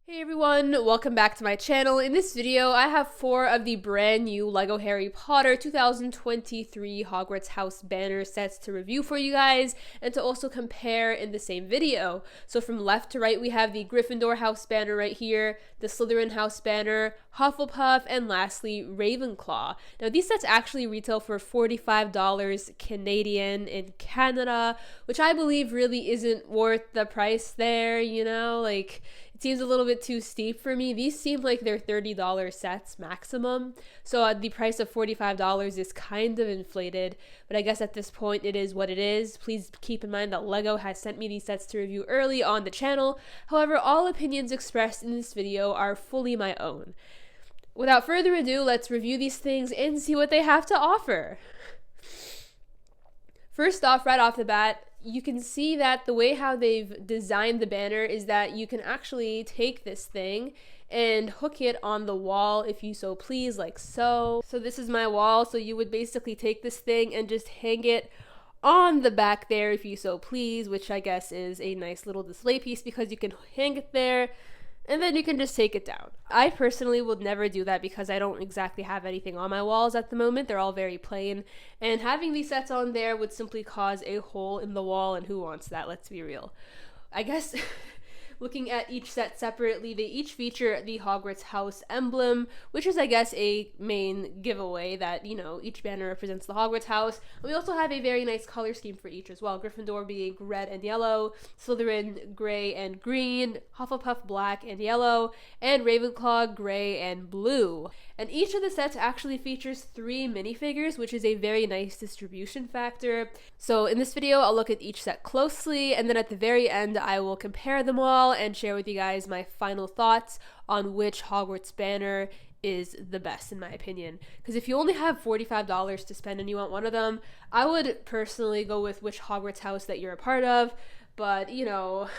Hey everyone, welcome back to my channel. In this video, I have 4 of the brand new LEGO Harry Potter 2023 Hogwarts house banner sets to review for you guys and to also compare in the same video. So from left to right, we have the Gryffindor house banner right here, the Slytherin house banner, Hufflepuff, and lastly, Ravenclaw. Now these sets actually retail for $45 Canadian in Canada, which I believe really isn't worth the price there, you know, like it seems a little bit too steep for me. These seem like they're $30 sets maximum. So the price of $45 is kind of inflated, but I guess at this point it is what it is. Please keep in mind that LEGO has sent me these sets to review early on the channel. However, all opinions expressed in this video are fully my own. Without further ado, let's review these things and see what they have to offer. First off, right off the bat, you can see that the way how they've designed the banner is that you can actually take this thing and hook it on the wall if you so please, like so. So this is my wall, so you would basically take this thing and just hang it on the back there if you so please, which I guess is a nice little display piece because you can hang it there and then you can just take it down. I personally would never do that because I don't exactly have anything on my walls at the moment. They're all very plain, and having these sets on there would simply cause a hole in the wall, and who wants that? Let's be real. I guess looking at each set separately, they each feature the Hogwarts house emblem, which is, I guess, a main giveaway that, you know, each banner represents the Hogwarts house. And we also have a very nice color scheme for each as well. Gryffindor being red and yellow, Slytherin gray and green, Hufflepuff black and yellow, and Ravenclaw gray and blue. And each of the sets actually features 3 minifigures, which is a very nice distribution factor. So in this video, I'll look at each set closely, and then at the very end, I will compare them all and share with you guys my final thoughts on which Hogwarts banner is the best in my opinion. Because if you only have $45 to spend and you want one of them, I would personally go with which Hogwarts house that you're a part of. But, you know,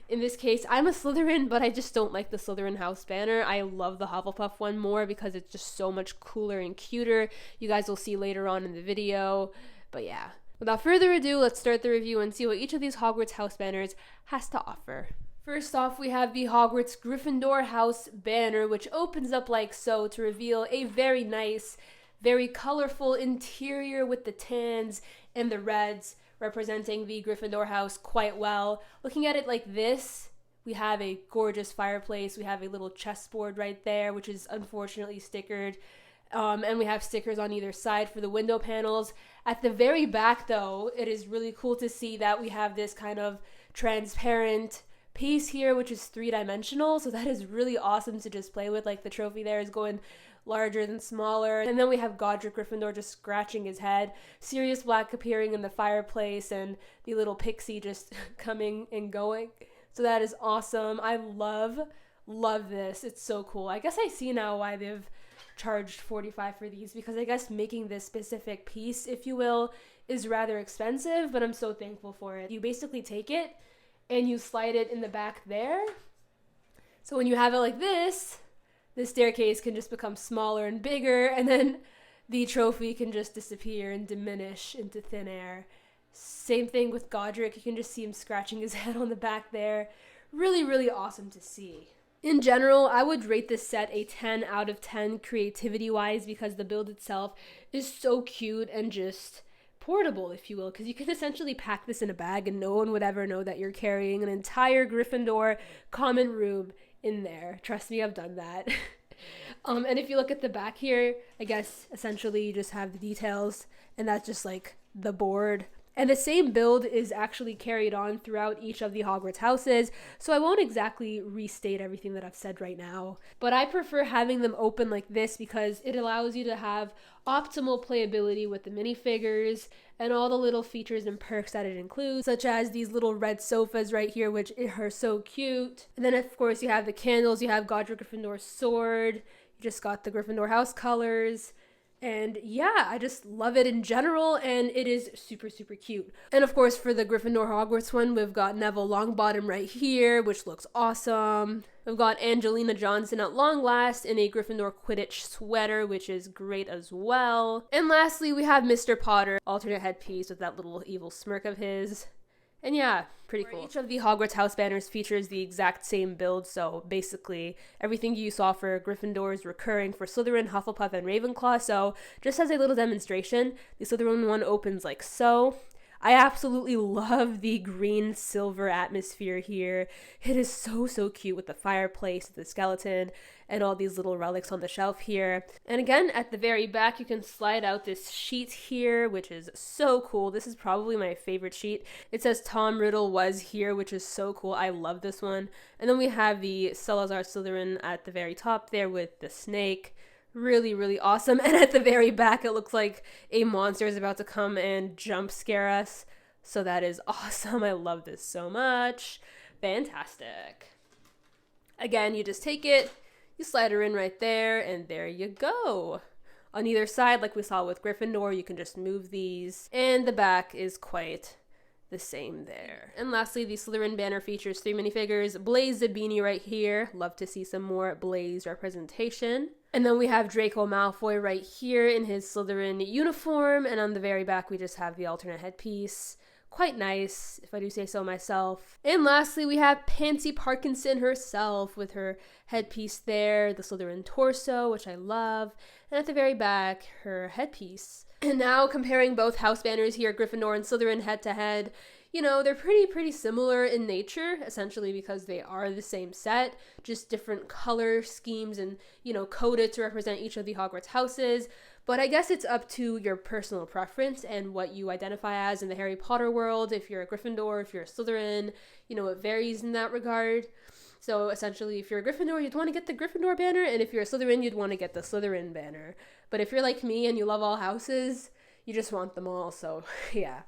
in this case, I'm a Slytherin, but I just don't like the Slytherin house banner. I love the Hufflepuff one more because it's just so much cooler and cuter. You guys will see later on in the video. But yeah, without further ado, let's start the review and see what each of these Hogwarts house banners has to offer. First off, we have the Hogwarts Gryffindor house banner, which opens up like so to reveal a very nice, very colorful interior with the tans and the reds representing the Gryffindor house quite well. Looking at it like this, we have a gorgeous fireplace. We have a little chessboard right there, which is unfortunately stickered. And we have stickers on either side for the window panels. At the very back, though, it is really cool to see that we have this kind of transparent piece here, which is 3-dimensional. So that is really awesome to just play with. Like the trophy there is going larger than smaller. And then we have Godric Gryffindor just scratching his head, Sirius Black appearing in the fireplace, and the little pixie just coming and going. So that is awesome. I love this. It's so cool. I guess I see now why they've charged $45 for these, because I guess making this specific piece, if you will, is rather expensive, but I'm so thankful for it. You basically take it and you slide it in the back there. So when you have it like this, the staircase can just become smaller and bigger, and then the trophy can just disappear and diminish into thin air. Same thing with Godric. You can just see him scratching his head on the back there. Really, really awesome to see. In general, I would rate this set a 10 out of 10 creativity-wise because the build itself is so cute and just portable, if you will, because you can essentially pack this in a bag and no one would ever know that you're carrying an entire Gryffindor common room in there. Trust me, I've done that. And if you look at the back here, I guess essentially you just have the details, and that's just like the board. And the same build is actually carried on throughout each of the Hogwarts houses, so I won't exactly restate everything that I've said right now. But I prefer having them open like this because it allows you to have optimal playability with the minifigures and all the little features and perks that it includes, such as these little red sofas right here, which are so cute. And then, of course, you have the candles, you have Godric Gryffindor's sword, you just got the Gryffindor house colors. And yeah, I just love it in general, and it is super, super cute. And of course, for the Gryffindor Hogwarts one, we've got Neville Longbottom right here, which looks awesome. We've got Angelina Johnson at long last in a Gryffindor Quidditch sweater, which is great as well. And lastly, we have Mr. Potter, alternate headpiece with that little evil smirk of his. And yeah, pretty cool. Each of the Hogwarts house banners features the exact same build, so basically everything you saw for Gryffindor is recurring for Slytherin, Hufflepuff, and Ravenclaw. So just as a little demonstration, the Slytherin one opens like so. I absolutely love the green silver atmosphere here. It is so, so cute with the fireplace, the skeleton, and all these little relics on the shelf here. And again, at the very back, you can slide out this sheet here, which is so cool. This is probably my favorite sheet. It says Tom Riddle was here, which is so cool. I love this one. And then we have the Salazar Slytherin at the very top there with the snake. Really, really awesome. And at the very back, it looks like a monster is about to come and jump scare us. So that is awesome. I love this so much. Fantastic. Again, you just take it, you slide her in right there, and there you go. On either side, like we saw with Gryffindor, you can just move these. And the back is quite the same there. And lastly, the Slytherin banner features 3 minifigures. Blaze the beanie right here. Love to see some more Blaze representation. And then we have Draco Malfoy right here in his Slytherin uniform. And on the very back, we just have the alternate headpiece. Quite nice, if I do say so myself. And lastly, we have Pansy Parkinson herself with her headpiece there, the Slytherin torso, which I love. And at the very back, her headpiece. And now comparing both house banners here, Gryffindor and Slytherin head to head, you know, they're pretty similar in nature, essentially because they are the same set, just different color schemes and, you know, coded to represent each of the Hogwarts houses. But I guess it's up to your personal preference and what you identify as in the Harry Potter world. If you're a Gryffindor, if you're a Slytherin, you know, it varies in that regard. So essentially, if you're a Gryffindor, you'd want to get the Gryffindor banner, and if you're a Slytherin, you'd want to get the Slytherin banner. But if you're like me and you love all houses, you just want them all, so yeah.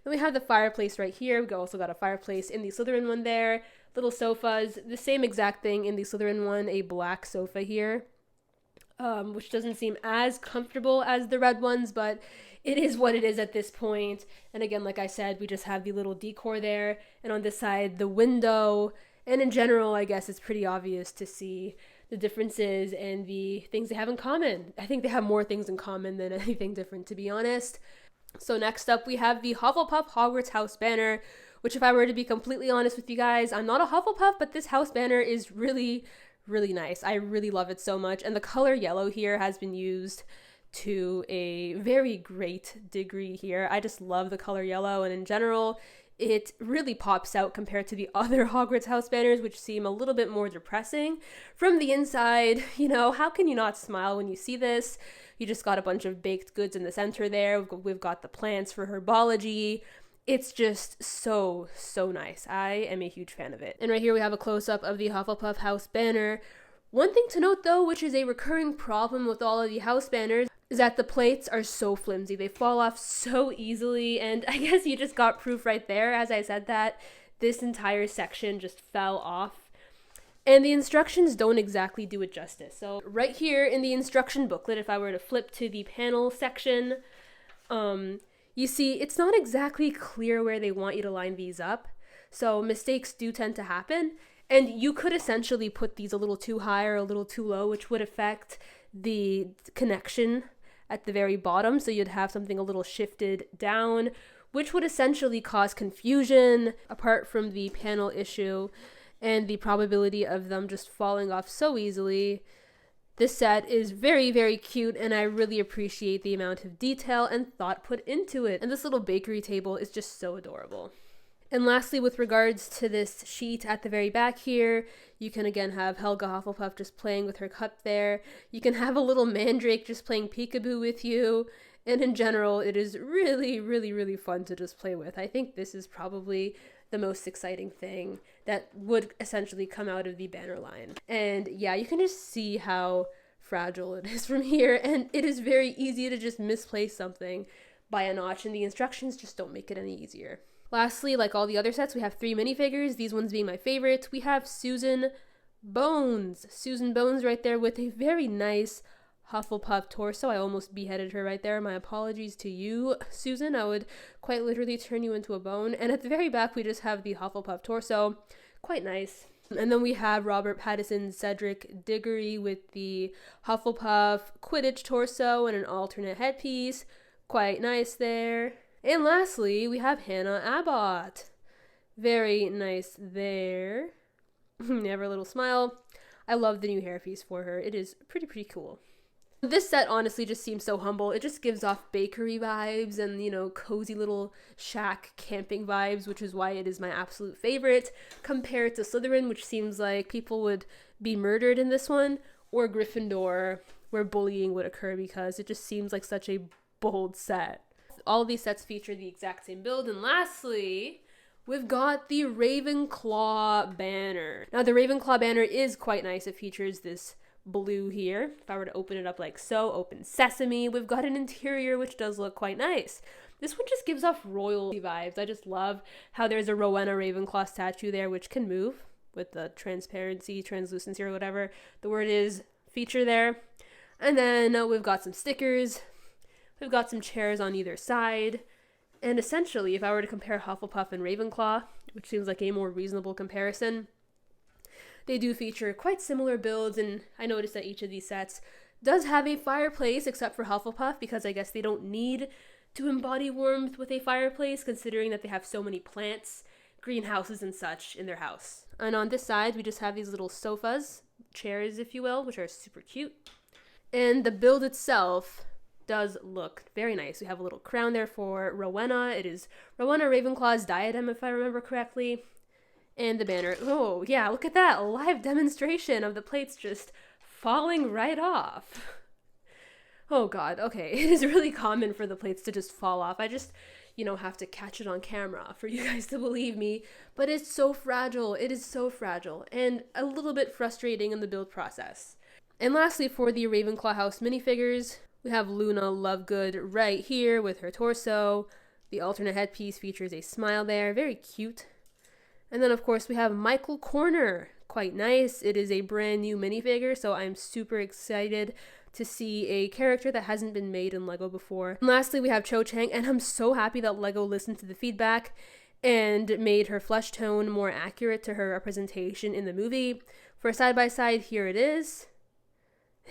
Then we have the fireplace right here. We also got a fireplace in the Slytherin one there. Little sofas, the same exact thing in the Slytherin one, a black sofa here, which doesn't seem as comfortable as the red ones, but it is what it is at this point. And again, like I said, we just have the little decor there, and on this side, the window. And in general, I guess it's pretty obvious to see the differences and the things they have in common. I think they have more things in common than anything different, to be honest. So next up, we have the Hufflepuff Hogwarts house banner, which if I were to be completely honest with you guys, I'm not a Hufflepuff, but this house banner is really, really nice. I really love it so much. And the color yellow here has been used to a very great degree here. I just love the color yellow, and in general, it really pops out compared to the other Hogwarts house banners, which seem a little bit more depressing. From the inside, you know, how can you not smile when you see this? You just got a bunch of baked goods in the center there. We've got the plants for herbology. It's just so, so nice. I am a huge fan of it. And right here we have a close-up of the Hufflepuff house banner. One thing to note, though, which is a recurring problem with all of the house banners, is that the plates are so flimsy. They fall off so easily, and I guess you just got proof right there. As I said that, this entire section just fell off. And the instructions don't exactly do it justice. So right here in the instruction booklet, if I were to flip to the panel section, you see it's not exactly clear where they want you to line these up. So mistakes do tend to happen. And you could essentially put these a little too high or a little too low, which would affect the connection at the very bottom, so you'd have something a little shifted down, which would essentially cause confusion apart from the panel issue and the probability of them just falling off so easily. This set is very, very cute, and I really appreciate the amount of detail and thought put into it. And this little bakery table is just so adorable. And lastly, with regards to this sheet at the very back here, you can again have Helga Hufflepuff just playing with her cup there. You can have a little mandrake just playing peekaboo with you. And in general, it is really, really, really fun to just play with. I think this is probably the most exciting thing that would essentially come out of the banner line. And yeah, you can just see how fragile it is from here. And it is very easy to just misplace something by a notch, and the instructions just don't make it any easier. Lastly, like all the other sets, we have 3 minifigures, these ones being my favorite. We have Susan Bones. Susan Bones right there with a very nice Hufflepuff torso. I almost beheaded her right there. My apologies to you, Susan. I would quite literally turn you into a bone. And at the very back, we just have the Hufflepuff torso. Quite nice. And then we have Robert Pattinson's Cedric Diggory with the Hufflepuff Quidditch torso and an alternate headpiece. Quite nice there. And lastly, we have Hannah Abbott. Very nice there. Never a little smile. I love the new hairpiece for her. It is pretty cool. This set honestly just seems so humble. It just gives off bakery vibes and, you know, cozy little shack camping vibes, which is why it is my absolute favorite, compared to Slytherin, which seems like people would be murdered in this one, or Gryffindor, where bullying would occur, because it just seems like such a bold set. All of these sets feature the exact same build. And lastly, we've got the Ravenclaw banner. Now, the Ravenclaw banner is quite nice. It features this blue here. If I were to open it up like so, open sesame, we've got an interior which does look quite nice. This one just gives off royalty vibes. I just love how there's a Rowena Ravenclaw statue there which can move with the transparency, translucency, or whatever the word is, feature there. And then we've got some stickers. We've got some chairs on either side. And essentially, if I were to compare Hufflepuff and Ravenclaw, which seems like a more reasonable comparison, they do feature quite similar builds, and I noticed that each of these sets does have a fireplace, except for Hufflepuff, because I guess they don't need to embody warmth with a fireplace, considering that they have so many plants, greenhouses, and such in their house. And on this side, we just have these little sofas, chairs, if you will, which are super cute. And the build itself does look very nice. We have a little crown there for Rowena. It is Rowena Ravenclaw's diadem, if I remember correctly. And the banner. Oh, yeah, look at that. A live demonstration of the plates just falling right off. Oh, God. Okay. It is really common for the plates to just fall off. I just, have to catch it on camera for you guys to believe me. But it's so fragile. It is so fragile. And a little bit frustrating in the build process. And lastly, for the Ravenclaw House minifigures, we have Luna Lovegood right here with her torso. The alternate headpiece features a smile there. Very cute. And then, of course, we have Michael Corner. Quite nice. It is a brand new minifigure, so I'm super excited to see a character that hasn't been made in LEGO before. And lastly, we have Cho Chang, and I'm so happy that LEGO listened to the feedback and made her flesh tone more accurate to her representation in the movie. For side-by-side, here it is.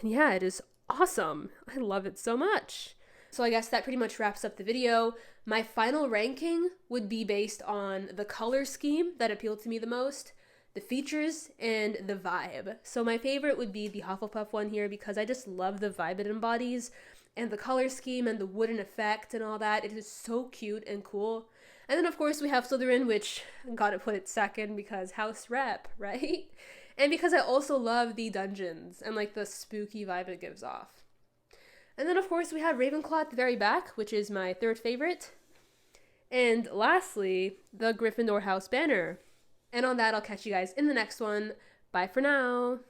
And yeah, it is awesome. I love it so much. So I guess that pretty much wraps up the video. My final ranking would be based on the color scheme that appealed to me the most, the features, and the vibe. So my favorite would be the Hufflepuff one here because I just love the vibe it embodies and the color scheme and the wooden effect and all that. It is so cute and cool. And then of course we have Slytherin, which I gotta put it second because house rep, right? And because I also love the dungeons and like the spooky vibe it gives off. And then, of course, we have Ravenclaw at the very back, which is my third favorite. And lastly, the Gryffindor house banner. And on that, I'll catch you guys in the next one. Bye for now.